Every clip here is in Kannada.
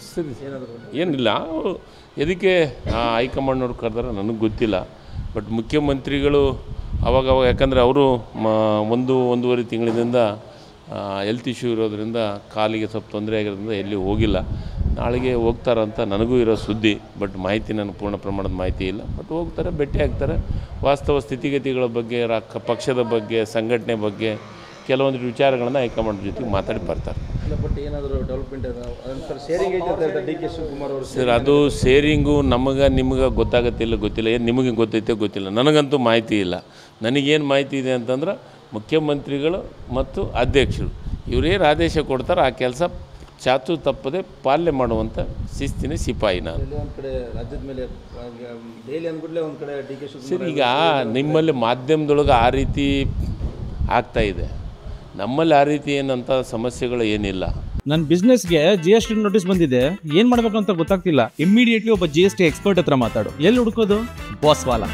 ಸರಿ ಏನಿಲ್ಲ ಅವರು ಎದಕ್ಕೆ ಹೈಕಮಾಂಡ್ನವ್ರು ಕರೆದಾರ ನನಗೆ ಗೊತ್ತಿಲ್ಲ. ಬಟ್ ಮುಖ್ಯಮಂತ್ರಿಗಳು ಅವಾಗ ಯಾಕಂದರೆ ಅವರು ಒಂದೂವರೆ ತಿಂಗಳಿಂದ ಹೆಲ್ತ್ ಇಶ್ಯೂ ಇರೋದರಿಂದ ಕಾಲಿಗೆ ಸ್ವಲ್ಪ ತೊಂದರೆ ಆಗಿರೋದ್ರಿಂದ ಎಲ್ಲಿ ಹೋಗಿಲ್ಲ. ನಾಳೆಗೆ ಹೋಗ್ತಾರಂತ ನನಗೂ ಇರೋ ಸುದ್ದಿ. ಬಟ್ ಮಾಹಿತಿ ನನಗೆ ಪೂರ್ಣ ಪ್ರಮಾಣದ ಮಾಹಿತಿ ಇಲ್ಲ. ಬಟ್ ಹೋಗ್ತಾರೆ, ಭೇಟಿ ಆಗ್ತಾರೆ, ವಾಸ್ತವ ಸ್ಥಿತಿಗತಿಗಳ ಬಗ್ಗೆ, ಪಕ್ಷದ ಬಗ್ಗೆ, ಸಂಘಟನೆ ಬಗ್ಗೆ ಕೆಲವೊಂದು ವಿಚಾರಗಳನ್ನು ಹೈಕಮಾಂಡ್ ಜೊತೆಗೆ ಮಾತಾಡಿ ಬರ್ತಾರೆ. ಬಟ್ ಏನಾದರೂ ಡೆವಲಪ್ಮೆಂಟ್ ಶೇರಿಂಗ್ ಐತೆ ಡಿ ಕೆ ಶಿವಕುಮಾರ್ ಅವರು ಸರ್, ಅದು ಶೇರಿಂಗು ನಿಮಗೆ ಗೊತ್ತಿಲ್ಲ. ಏನು ನಿಮಗೆ ಗೊತ್ತೈತೆ ಗೊತ್ತಿಲ್ಲ, ನನಗಂತೂ ಮಾಹಿತಿ ಇಲ್ಲ. ನನಗೇನು ಮಾಹಿತಿ ಇದೆ ಅಂತಂದ್ರೆ ಮುಖ್ಯಮಂತ್ರಿಗಳು ಮತ್ತು ಅಧ್ಯಕ್ಷರು ಇವರೇನು ಆದೇಶ ಕೊಡ್ತಾರೆ ಆ ಕೆಲಸ ಚಾಚು ತಪ್ಪದೆ ಪಾಲನೆ ಮಾಡುವಂಥ ಶಿಸ್ತಿನ ಸಿಪಾಯಿ ನಾನು. ಒಂದು ಕಡೆ ರಾಜ್ಯದ ಮೇಲೆ ಡೈಲಿ ಅಂದ್ಬಿಟ್ಲೆ ಒಂದು ಕಡೆ ಡಿ ಕೆ ಶಿವಕುಮಾರ್ ಸರ್, ಈಗ ನಿಮ್ಮಲ್ಲಿ ಮಾಧ್ಯಮದೊಳಗೆ ಆ ರೀತಿ ಆಗ್ತಾಯಿದೆ. ನಮ್ಮಲ್ಲಿ ಆ ರೀತಿ ಏನಂತ ಸಮಸ್ಯೆಗಳು ಏನಿಲ್ಲ. ನನ್ನ ಬಿಸ್ನೆಸ್ಗೆ GST ನೋಟಿಸ್ ಬಂದಿದೆ, ಏನು ಮಾಡಬೇಕು ಅಂತ ಗೊತ್ತಾಗ್ತಿಲ್ಲ. ಇಮಿಡಿಯೇಟ್ಲಿ ಒಬ್ಬ GST ಎಕ್ಸ್ಪರ್ಟ್ ಹತ್ರ ಮಾತಾಡು. ಎಲ್ಲಿ ಹುಡುಕೋದು? ಬಾಸ್ವಾಲಾ.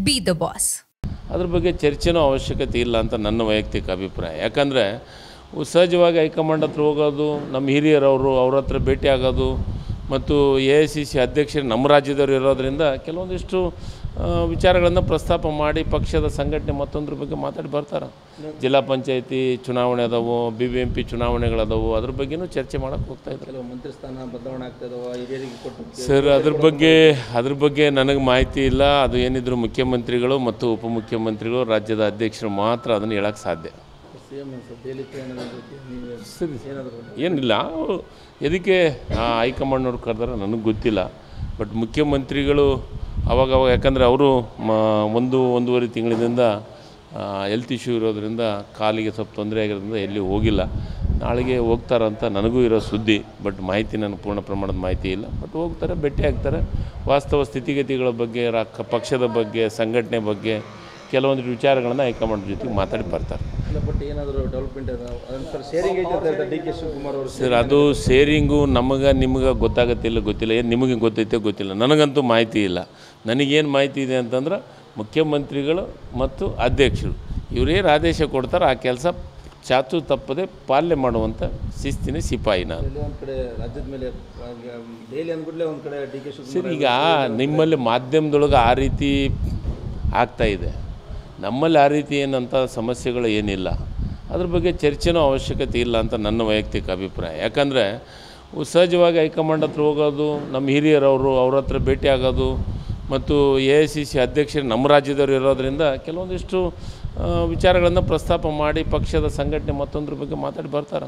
Be the boss. ಅದ್ರ ಬಗ್ಗೆ ಚರ್ಚೆನೂ ಅವಶ್ಯಕತೆ ಇಲ್ಲ ಅಂತ ನನ್ನ ವೈಯಕ್ತಿಕ ಅಭಿಪ್ರಾಯ. ಯಾಕಂದರೆ ಸಹಜವಾಗಿ ಹೈಕಮಾಂಡ್ ಹತ್ರ ಹೋಗೋದು, ನಮ್ಮ ಹಿರಿಯರವರು ಅವ್ರ ಹತ್ರ ಭೇಟಿ ಆಗೋದು ಮತ್ತು AICC ಅಧ್ಯಕ್ಷರು ನಮ್ಮ ರಾಜ್ಯದವರು ಇರೋದರಿಂದ ಕೆಲವೊಂದಿಷ್ಟು ವಿಚಾರಗಳನ್ನು ಪ್ರಸ್ತಾಪ ಮಾಡಿ ಪಕ್ಷದ ಸಂಘಟನೆ ಮತ್ತೊಂದ್ರ ಬಗ್ಗೆ ಮಾತಾಡಿ ಬರ್ತಾರೆ. ಜಿಲ್ಲಾ ಪಂಚಾಯತಿ ಚುನಾವಣೆ ಅದಾವು, BBMP ಚುನಾವಣೆಗಳದಾವು, ಅದ್ರ ಬಗ್ಗೆನೂ ಚರ್ಚೆ ಮಾಡೋಕ್ಕೆ ಹೋಗ್ತಾಯಿದ್ದಾರೆ. ಕೆಲವು ಮಂತ್ರಿ ಸ್ಥಾನ ಬದಲಾವಣೆ ಆಗ್ತಾಯಿದಾವ ಹಿರಿಯರಿಗೆ ಕೊಟ್ಟು. ಸರ್, ಅದ್ರ ಬಗ್ಗೆ ನನಗೆ ಮಾಹಿತಿ ಇಲ್ಲ. ಅದು ಏನಿದ್ರು ಮುಖ್ಯಮಂತ್ರಿಗಳು ಮತ್ತು ಉಪಮುಖ್ಯಮಂತ್ರಿಗಳು, ರಾಜ್ಯದ ಅಧ್ಯಕ್ಷರು ಮಾತ್ರ ಅದನ್ನು ಹೇಳೋಕ್ಕೆ ಸಾಧ್ಯ. ಸರಿ ಏನಿಲ್ಲ, ಅವರು ಎದಕ್ಕೆ ಹೈಕಮಾಂಡ್ನವ್ರು ಕರೆದಾರ ನನಗೆ ಗೊತ್ತಿಲ್ಲ. ಬಟ್ ಮುಖ್ಯಮಂತ್ರಿಗಳು ಅವಾಗ ಯಾಕಂದರೆ ಅವರು ಒಂದೂವರೆ ತಿಂಗಳಿಂದ ಹೆಲ್ತ್ ಇಶ್ಯೂ ಇರೋದರಿಂದ ಕಾಲಿಗೆ ಸ್ವಲ್ಪ ತೊಂದರೆ ಆಗಿರೋದ್ರಿಂದ ಎಲ್ಲಿ ಹೋಗಿಲ್ಲ. ನಾಳೆಗೆ ಹೋಗ್ತಾರಂತ ನನಗೂ ಇರೋ ಸುದ್ದಿ. ಬಟ್ ಮಾಹಿತಿ ನನಗೆ ಪೂರ್ಣ ಪ್ರಮಾಣದ ಮಾಹಿತಿ ಇಲ್ಲ. ಬಟ್ ಹೋಗ್ತಾರೆ, ಭೇಟಿ ಆಗ್ತಾರೆ, ವಾಸ್ತವ ಸ್ಥಿತಿಗತಿಗಳ ಬಗ್ಗೆ, ಪಕ್ಷದ ಬಗ್ಗೆ, ಸಂಘಟನೆ ಬಗ್ಗೆ ಕೆಲವೊಂದು ವಿಚಾರಗಳನ್ನು ಹೈಕಮಾಂಡ್ ಜೊತೆಗೆ ಮಾತಾಡಿ ಬರ್ತಾರೆ. ಬಟ್ ಏನಾದರೂ ಡೆವಲಪ್ಮೆಂಟ್ ಶೇರಿಂಗ್ ಐತೆ ಡಿ ಕೆ ಶಿವಕುಮಾರ್ ಅವರು ಸರ್, ಅದು ಶೇರಿಂಗು ನಿಮಗೆ ಗೊತ್ತಿಲ್ಲ. ಏನು ನಿಮಗೆ ಗೊತ್ತೈತೆ ಗೊತ್ತಿಲ್ಲ, ನನಗಂತೂ ಮಾಹಿತಿ ಇಲ್ಲ. ನನಗೇನು ಮಾಹಿತಿ ಇದೆ ಅಂತಂದ್ರೆ ಮುಖ್ಯಮಂತ್ರಿಗಳು ಮತ್ತು ಅಧ್ಯಕ್ಷರು ಇವರೇನು ಆದೇಶ ಕೊಡ್ತಾರೆ ಆ ಕೆಲಸ ಚಾಚು ತಪ್ಪದೆ ಪಾಲನೆ ಮಾಡುವಂಥ ಶಿಸ್ತಿನ ಸಿಪಾಯಿ ನಾನು. ಒಂದು ಕಡೆ ರಾಜ್ಯದ ಮೇಲೆ ಡೈಲಿ ಅಂದ್ಬಿಟ್ಲೆ ಒಂದು ಕಡೆ ಡಿ ಕೆ ಶಿವಕುಮಾರ್. ಸರ್, ಈಗ ನಿಮ್ಮಲ್ಲಿ ಮಾಧ್ಯಮದೊಳಗೆ ಆ ರೀತಿ ಆಗ್ತಾಯಿದೆ. ನಮ್ಮಲ್ಲಿ ಆ ರೀತಿ ಏನಂತ ಸಮಸ್ಯೆಗಳು ಏನಿಲ್ಲ. ಅದ್ರ ಬಗ್ಗೆ ಚರ್ಚೆನೂ ಅವಶ್ಯಕತೆ ಇಲ್ಲ ಅಂತ ನನ್ನ ವೈಯಕ್ತಿಕ ಅಭಿಪ್ರಾಯ. ಯಾಕಂದರೆ ಸಹಜವಾಗಿ ಹೈಕಮಾಂಡ್ ಹತ್ರ ಹೋಗೋದು, ನಮ್ಮ ಹಿರಿಯರವರು ಅವ್ರ ಹತ್ರ ಭೇಟಿ ಆಗೋದು ಮತ್ತು AICC ಅಧ್ಯಕ್ಷರು ನಮ್ಮ ರಾಜ್ಯದವರು ಇರೋದರಿಂದ ಕೆಲವೊಂದಿಷ್ಟು ವಿಚಾರಗಳನ್ನು ಪ್ರಸ್ತಾಪ ಮಾಡಿ ಪಕ್ಷದ ಸಂಘಟನೆ ಮತ್ತೊಂದ್ರ ಬಗ್ಗೆ ಮಾತಾಡಿ ಬರ್ತಾರೆ.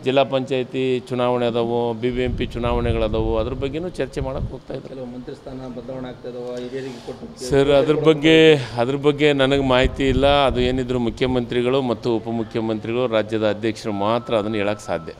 ಜಿಲ್ಲಾ ಪಂಚಾಯತಿ ಚುನಾವಣೆ ಅದಾವು, BBMP ಚುನಾವಣೆಗಳದಾವು, ಅದ್ರ ಬಗ್ಗೆನೂ ಚರ್ಚೆ ಮಾಡೋಕ್ಕೆ ಹೋಗ್ತಾಯಿದ್ದಾರೆ. ಕೆಲವು ಮಂತ್ರಿ ಸ್ಥಾನ ಬದಲಾವಣೆ ಆಗ್ತಾಯಿದಾವ ಹಿರಿಯರಿಗೆ ಕೊಟ್ಟು. ಸರ್, ಅದ್ರ ಬಗ್ಗೆ ನನಗೆ ಮಾಹಿತಿ ಇಲ್ಲ. ಅದು ಏನಿದ್ರು ಮುಖ್ಯಮಂತ್ರಿಗಳು ಮತ್ತು ಉಪಮುಖ್ಯಮಂತ್ರಿಗಳು, ರಾಜ್ಯದ ಅಧ್ಯಕ್ಷರು ಮಾತ್ರ ಅದನ್ನು ಹೇಳೋಕ್ಕೆ ಸಾಧ್ಯ.